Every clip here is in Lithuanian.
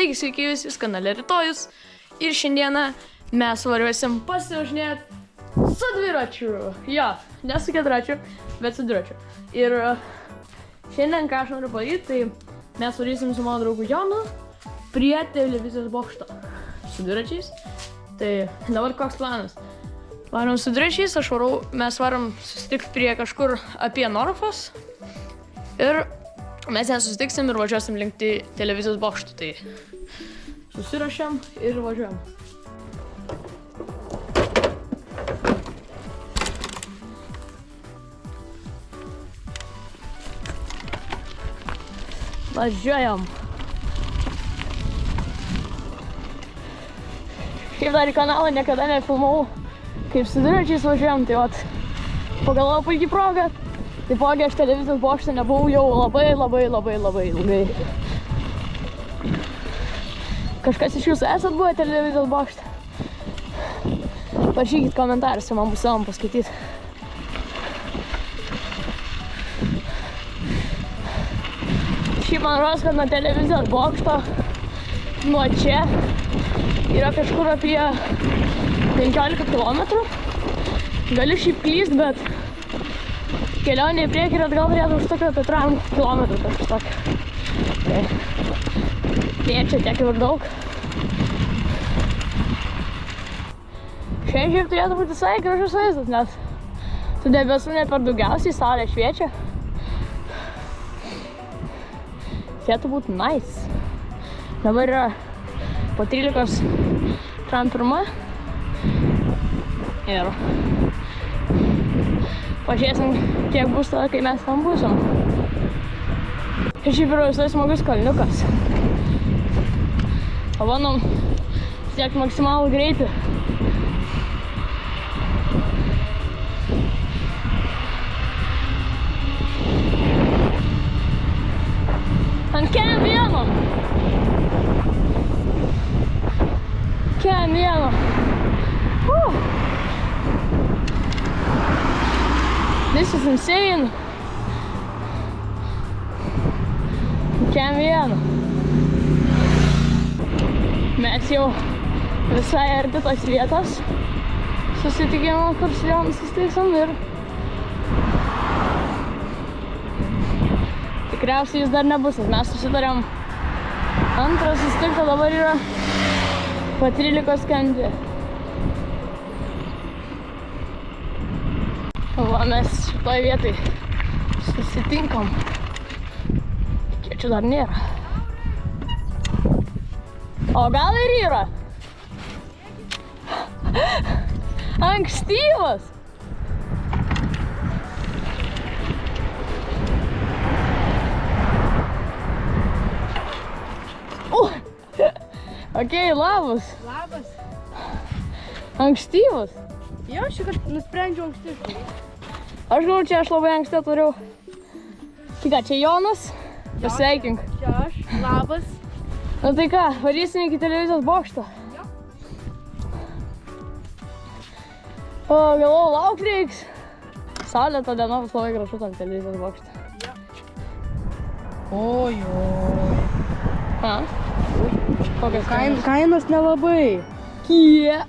Taigi, sveiki visi, kanale Rytojus. Ir šiandieną mes variuosim pasivažinėti su dviračiu. Jo, ne su keturračiu, bet su dviračiu. Ir šiandien, ką aš noriu padaryti, tai mes varysim su mano draugu Jonu prie televizijos bokšto su dviračiais. Tai dabar koks planas? Varom su dviračiais, mes varom susitikti prie kažkur apie Norfos. Ir mes ten susitiksim ir važiuosim link televizijos bokštų. Tai susirašėm ir važiuojam. Važiuojam. Šiaip dar į kanalą niekada nefilmavau, kaip su dviračiais važiuojam, tai vat, pagalvojau puikiai progą. Taipogi aš televizijos bokšte nebuvau jau labai ilgai. Kažkas iš jūsų esat buvę televizijos bokšte? Parašykit komentaruose, man bus įdomu paskaityti. Šiaip man rodos, kad nuo televizijos bokšto, nuo čia, yra kažkur apie 15 km. Galiu šiaip klyst, bet kelionė į priekį ir atgal turėtų užtrukti apie 3 km kažkas tokio. Tai čia tiek ir daug. Šiandien turėtų būti visai gražus vaizdas, nes su debesų ne per daugiausiai, saulė šviečia. Turėtų būti nice. Dabar yra po 13:31 ir pažiūrėsim, kiek bus tada, kai mes tam būsim. Šiaip yra visai smagus kalniukas. Pabandom siekti maksimalų greitį. Ant kem vieno. This is insane. Kem vieno. Mes jau visai arti tos vietos susitikimo, kur su Jonu susitiksim ir tikriausiai jis dar nebus, nes mes susitarėm antrą susitikti, dabar yra po 13 skandį. Va, mes šitoj vietoj susitinkam. Čia dar nėra. O gal ir yra? Ankstyvas! Okei, labas. Labas. Ankstyvas? Jo, šįkart nusprendžiau anksti. Aš galvoju, čia aš labai anksti atvariau. Tai ką, čia Jonas? Pasveikink. Čia aš. Labas. Na tai ką, varysim iki televizijos bokšto. Jo. O, galvoju, lauk reiks. Saulė ta diena bus labai gražu tam televizijos bokšte. Jo. Ojoj. Ha? Kokios Kainos nelabai.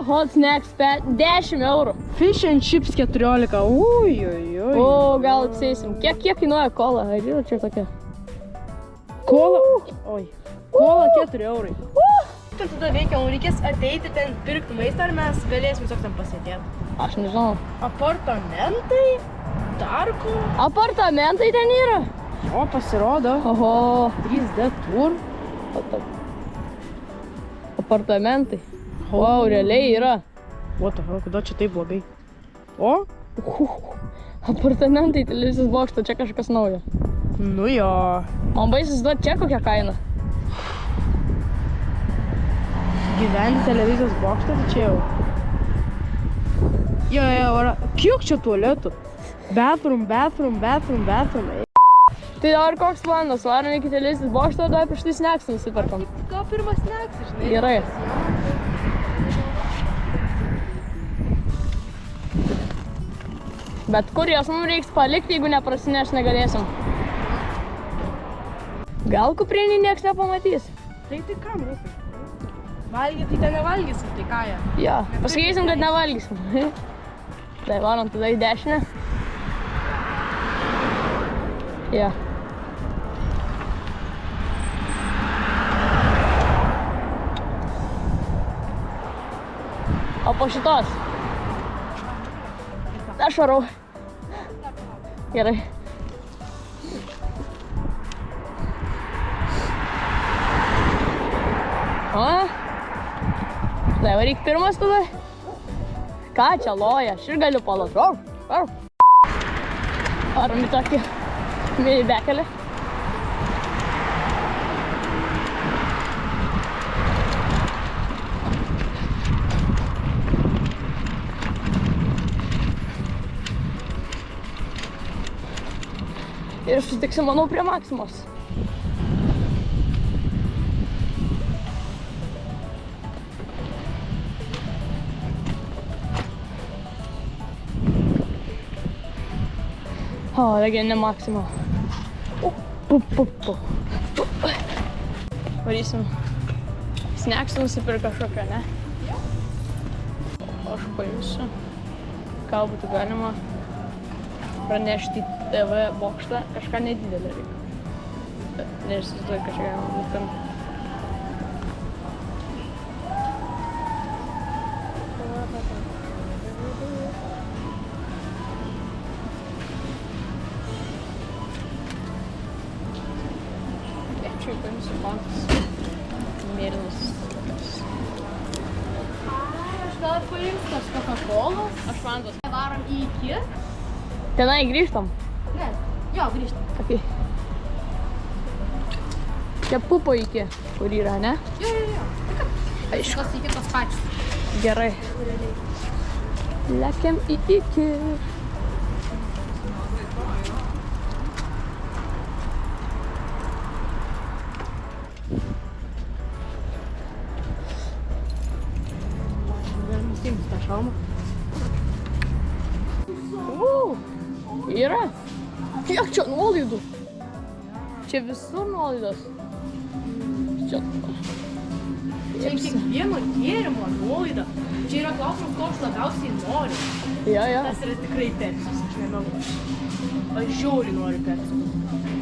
Hot snacks 10 eurų. Fish and chips 14. Ojojoj. O, gal apseisim. Kiek kainuoja kola? Ar yra čia tokia? Kola. Oi. Kola 4 eurai. Kaip tada veikia, reikės ateiti ten pirkti maistą, ar mes galėsim tiesiog ten pasėdėti? Aš nežinau. Apartamentai? Dar ko? Apartamentai ten yra? Jo, pasirodo. Oho. 3D tour. Apartamentai. Wow, realiai yra. What the hell, kodėl čia taip blogai? O? Apartamentai televizijos bokšto, čia kažkas naujo. Nu jo. Man baisis duoti čia kokią kainą. Gyventi televizijos bokšte, tai čia jau. Jo, kiek čia tualetų? Bathroom. Tai dabar koks planas? Varom iki televizijos bokšto, dar prieš tai snacks nusiperkam. Gal pirmas snacks, žinai? Gerai. Bet kur jos mums reiks palikti, jeigu neprasineš negalėsim? Gal kuprinį nieks nepamatys? Tai kam rūpi? Valgyti, tai nevalgysim, tai ką jie? Jo, pasakysim, kad nevalgysim. Tai varom tada į dešinę. Jo. O po šitos? Aš varau. Gerai. O? Tai varyk pirmas tada? Ką čia loja? Aš ir galiu palot. Varom į tokį mini bekelį. Ir sutiksim, manau, prie Maksimos. O, legendinė Maksima. Varysim sneksų nusipirkt kažkokią, ne? Aš paimsiu. Gal būtų galima pranešti į TV bokštą kažką nedidelį reikia. Neįsivaizduoju, kad čia galima nupirkti. Čia paimsiu bankus. Mėlynas. Aš gal paimsiu tos Coca-Colas. Aš fantos. Varom į iki. Tenai grįžtam? Ne, jo, grįžtam. Okay. Čia pupo iki, kur yra, ne? Jo. Aišku. Tos iki tos pačios. Gerai. Lekiam į iki. Nusimti tą šalmą. Yra. Kiek čia nuolaidų? Čia visur nuolaidos. Čia. Čia kiekvieno gėrimo nuolaida. Čia yra klausimas, ko aš labiausiai noriu. Jo. Tas yra tikrai Pepsis, aš nemeluosiu. Aš žiauriai noriu Pepsi.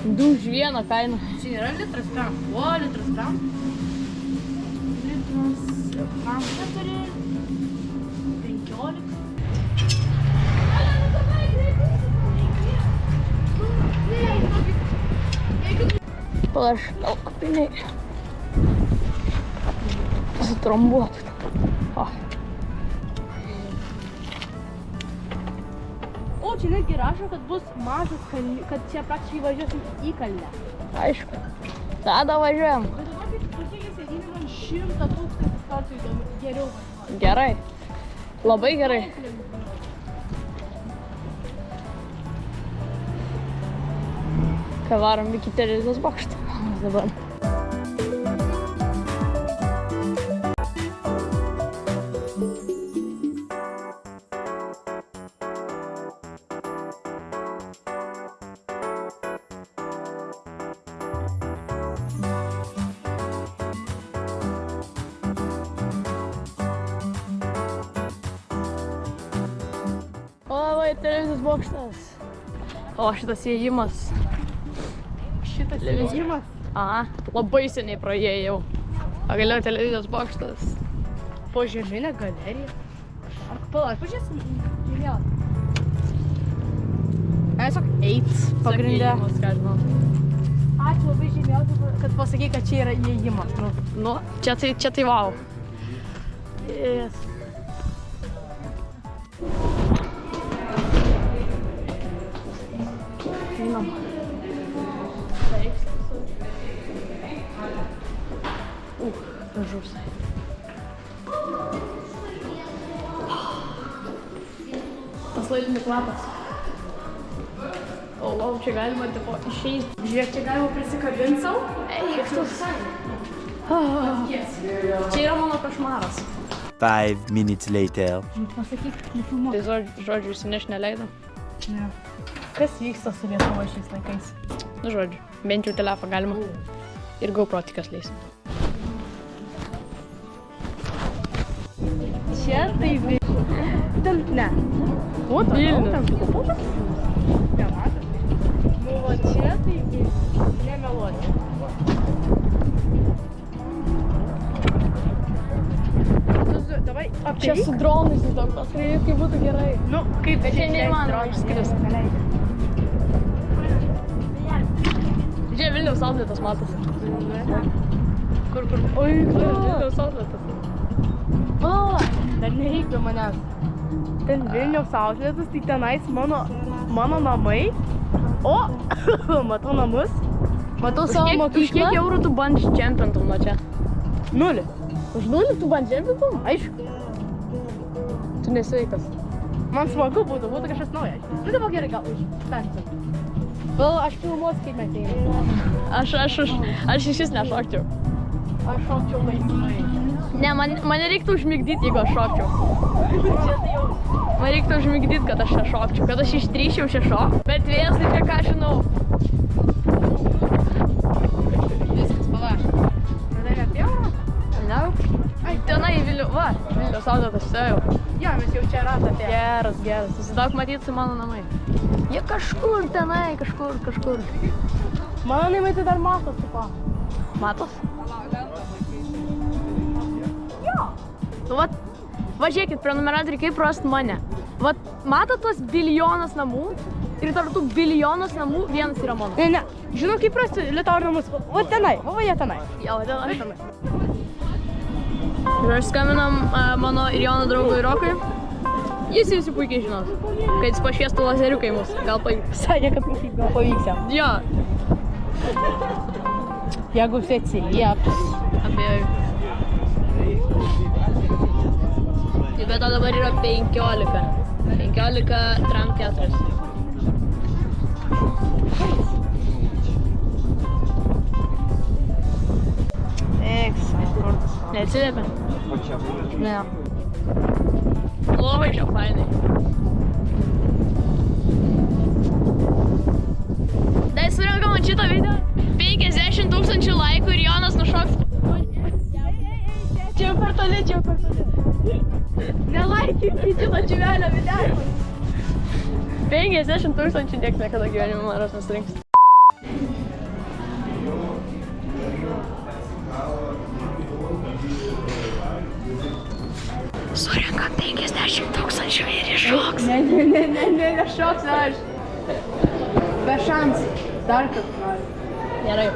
2 už 1 kaina. Čia yra litras gram. O, litras gram. Litras gram 4. 15. Aš gal kapiniai sutrombuotų. O, čia netgi rašo, kad bus mažas kalnis, kad čia praktiškai važiuosim į kalnę. Aišku. Tada važiuojam. Bet dabar, kai pasakė sėdynį, man 100 000 kartų įdomu, geriau važiuoju. Gerai. Labai gerai. Ką varom iki televizijos bokštą. Dabar. O, televizijos bokštas. O, šitas įėjimas. Šitas įėjimas? Aha, labai seniai praėjau. Pagaliau televizijos bokštas. Požeminė galerija. Palauk, pažiūrėsim žemėlapį. Tiesiog eit pagrinde. Ką žinau. Ačiū labai žemėlapį, kad pasakai, kad čia yra įėjimas. Nu, čia tai wow. Yes. Einam. Gražus. Tas laidinį kvapas. O, čia galima tipo išeiti. Žiūrėk, čia galima prisikabinti savo. Eik, tu. Čia yra mano košmaras. 5 minutes later. Pasakyk, nefilmuok. Tai žodžiu, išsineš neleido. Ne. Kas vyksta su Lietuva šiais laikais? Nu, žodžiu, bent jau telefą galima. Ir GoPro tikas leis. čia tai ten, ne. O, Vilnius. ten su kopūstas? Nematas. Nu, va čia tai nemeluoti. Davai, Čia su dronais įtok paskraidyti, kaip būtų gerai. Nu, kaip Bet čia neįmanoma išskristi. Čia Vilniaus outletas matosi. Kur? Oi, Vilniaus outletas. O, dar nereikia manęs. Ten Vilniaus outletas, tai tenais mano namai. O, matau namus. Matau savo Už mokyklą. kiek eurų tu bungee jumpintum nuo čia? 0. Už 0 tu bungee jumpintum? Aišku. Tu nesveikas. Man smagu būtų kažkas naujas. Nu, dabar gerai, gal užstengsim. Gal aš filmuosiu, kaip mes einame. Aš iš vis nešokčiau. Aš šokčiau laisvai. Ne, man reiktų užmigdyti, jeigu aš šokčiau. Man reiktų užmigdyti, kad aš čia šokčiau, kad aš išdrįščiau čia šok. Bet vėjas, tai čia ką žinau. Viskas, palauk. Tada apie eurą? Ne? Tenai Vilniaus outletas čia jau. Jo, mes jau čia ratą apie. Geras. Susidaug matyti su mano namai. Jie kažkur tenai, kažkur. Mano namai tai dar matos, tipo. Matos? Nu, va žiūrėkit, prenumeratoriai, kaip rasti mane. Va, matot tos bilijonas namų ir tarp tų bilijonas namų vienas yra mano. Ne. Žinau, kaip rasti Lietuvos namus. Va tenai, va jie tenai. Jo, tenai. Ir aš skambinam mano ir Jono draugui Rokui. Jis visi puikiai žinos, kad jis pašviestų lazeriukai mus. Gal pavyks. Sakė, kad kažkaip gal pavyks jam. Jo. Jeigu jis atsilieps. Abejoju. Bet to dabar yra 15. 15 tram 4. Neatsiliepia? Ne. Labai čia fainai. Tai surinkam ant šitą video 50 000 laikų ir Jonas nušoks. Čia per toli. Nelaikinkit šito čiuvelio video. 50 000 nieks niekada gyvenime maras nesurinks. Surinkam 50 000 ir iššoks. Ne, nešoks aš. Be šansų. Dar kad nori. Gerai.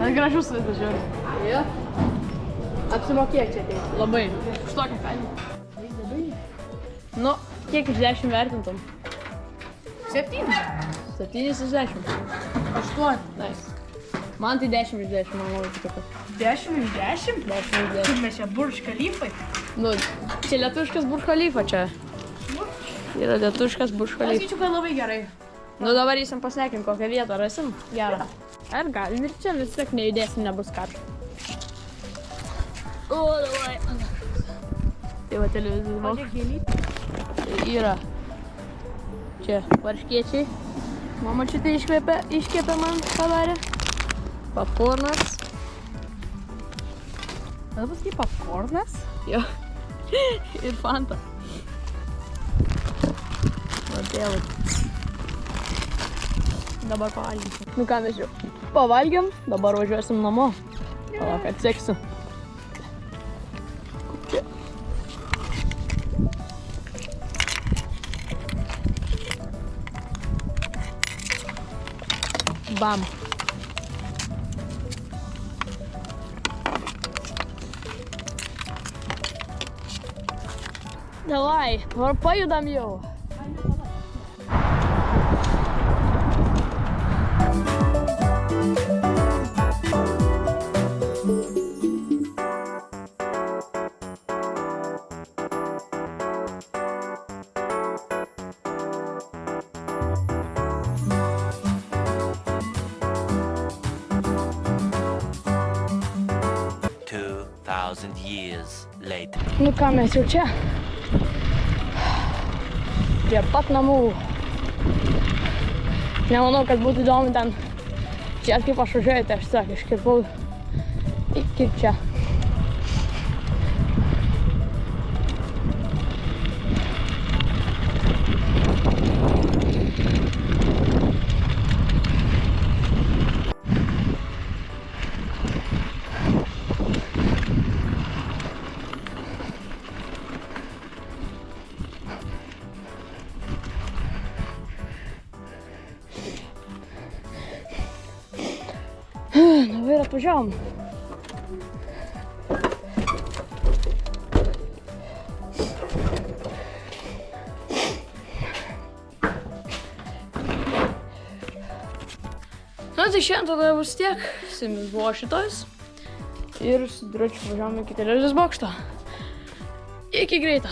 Man gražus vaizdas žiūri. Jo. Apsimokėk čia taip. Labai. Už tokią kainą. Nu, kiek iš 10 vertintum? 7. 7 iš 10. 8. Nice. Man tai 10 iš 10, man labai patiko. 10 iš 10? 10 iš 10. Kur mes čia Burj Khalifai? Nu, čia lietuviškas Burj Khalifa čia. Yra lietuviškas Burj Khalifa. Pasakyčiau, kad labai gerai. Nu, dabar eisim pasveikinti, kokią vietą rasim. Gerą. Ar galim ir čia vis tiek nejudėsim, nebus karšta. O, davai. Tai va televizijos bok. Tai yra. Čia varškiečiai. Mama čia tai iškepė man padarė. Popcornas. Gal pasakai popcornas? Jo. Ir Fanta. Va tėvai. Dabar pavalgysim. Nu ką mes jau pavalgėm, dabar važiuosim namo. Palauk, atseksiu. Čia. Bam. Davai, pajudam jau. Years later. Nu ką, mes jau čia. Prie pat namų. Nemanau, kad būtų įdomu ten. Čia kaip aš važiuoju, tai aš tiesiog iškirpau iki čia. va ir atvažiavom. Na, tai šiandien tada bus tiek. Su jumis buvo šitas. Ir su dviračiu važiavome iki televizijos bokšto. Iki greito.